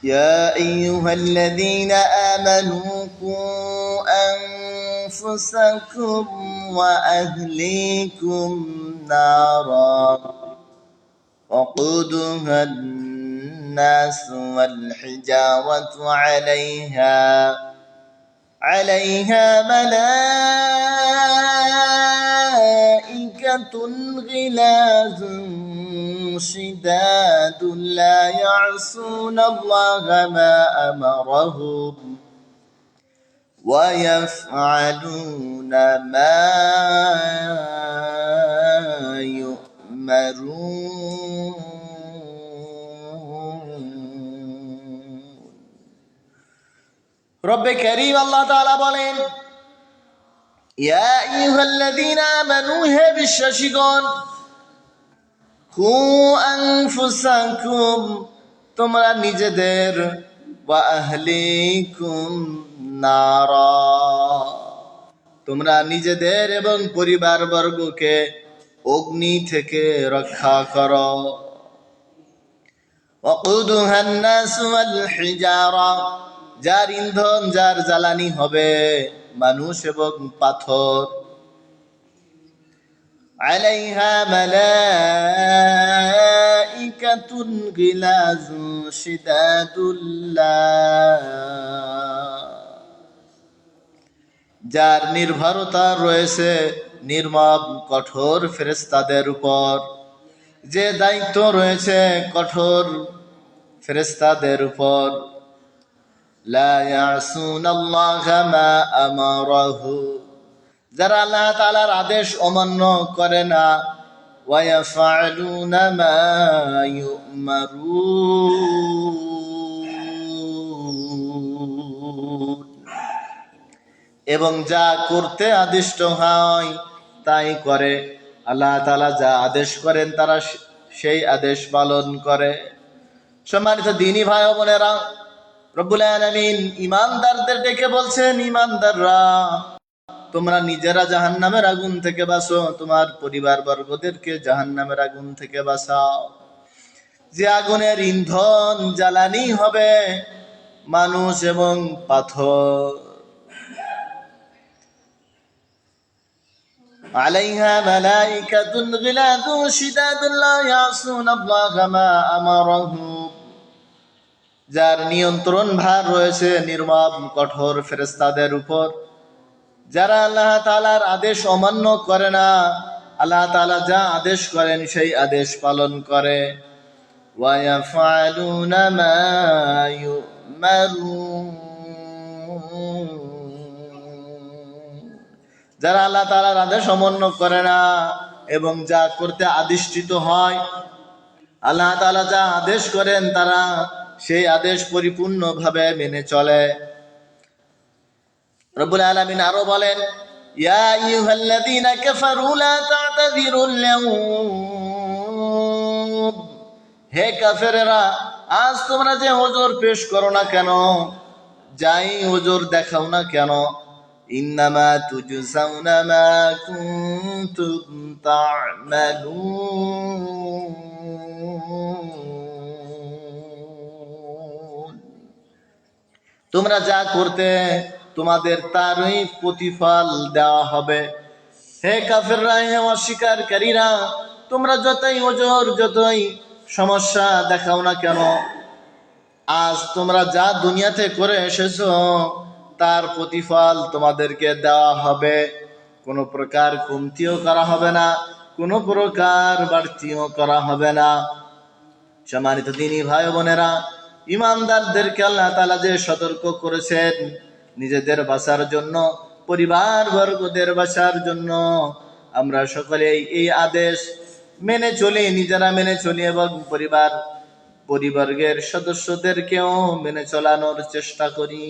يا أيها الذين آمنوا قوا أنفسكم وأهليكم نارا وقودها الناس والحجارة عليها ملائكة غلاظ شداد لا يعصون الله ما أمرهم ويفعلون ما يؤمرون رب كريم الله تعالى বলেন ইয়া আইয়ুহাল্লাযীনা আমানু হে বিশ্বাসীগণ কু আনফুসাকুম তোমরা নিজেদের ওয়া আহলিকুম নারা তোমরা নিজেদের এবং পরিবারবর্গকে অগ্নি থেকে রক্ষা করো ওয়াকুদুহান নাস ওয়াল হিজারা যার ইন্ধন যার জ্বালানি হবে মানুষ এবং পাথর আলাইহা মালাইকাতুন গিলাযু শিদাদুল্লাহ যার নির্ভরতা রয়েছে নির্মম কঠোর ফেরেশতাদের উপর যে দায়িত্ব রয়েছে কঠোর ফেরেশতাদের উপর লা ইয়াসুনাল্লাহা মা আমারাহু যারা আল্লাহ তাআলার আদেশ অমান্য করে না ওয়া ইয়াফআলুনা মা ইউমারুন এবং যা করতে আদিষ্ট হয় তাই করে আল্লাহ তাআলা যা আদেশ করেন তারা সেই আদেশ পালন করে সম্মানিত দ্বীনি ভাই ও বোনেরা রব্বুল আলামিন ঈমানদারদের ডেকে বলছেন ঈমানদাররা তোমরা নিজেরা জাহান্নামের আগুন থেকে বাঁচো তোমার পরিবারবর্গদেরকে জাহান্নামের আগুন থেকে বাঁচাও যে আগুনের ইন্ধন জ্বালানি হবে মানুষ এবং পাথর আলাইহা মালাইকাতুন গিলাযু শিদাদুন লা ইয়াসুনাল্লাহা মা আমারাহুম যার নিয়ন্ত্রণ ভার রয়েছে নির্মম কঠোর ফেরেশতাদের উপর যারা আল্লাহ তাআলার আদেশ অমান্য করে না আল্লাহ তাআলা যা আদেশ করেন সেই আদেশ পালন করে ওয়া ইয়াফআলুনা মা ইউমারুন যারা আল্লাহ তাআলার আদেশ অমান্য করে না এবং যা করতে আদিষ্টিত হয় আল্লাহ তাআলা যা আদেশ করেন তারা সেই আদেশ পরিপূর্ণভাবে মেনে চলে রব্বুল আলামিন আরো বলেন ইয়া আইয়ুহাল্লাযীনা কাফারু লা তা'তাযিরুল ইয়াউম হে কাফেরেরা আজ তোমরা যে ওজর পেশ করো না কেন যাই ওজর দেখাও না কেন ইন্নামা তুজজাউনা মা কুনতুম তা'মালুন তোমরা যা করতে তোমাদের তারই প্রতিফল দেওয়া হবে হে কাফেররা হে অস্বীকারীরা তোমরা যতই ওজর যতই সমস্যা দেখাও না কেন আজ তোমরা যা দুনিয়াতে করে এসেছো তার প্রতিফল তোমাদেরকে দেওয়া হবে কোনো প্রকার কমতিও করা হবে না কোনো প্রকার বাড়তিও করা হবে না সম্মানিত দ্বীনি ভাই বোনেরা ঈমানদারদেরকে আল্লাহ তাআলা যে সতর্ক করেছেন নিজেদের বাঁচার জন্য পরিবারবর্গদের বাঁচার জন্য আমরা সকলেই এই আদেশ মেনে চলি নিজেরা মেনে চলি এবং পরিবারের সদস্যদেরকেও মেনে চলানোর চেষ্টা করি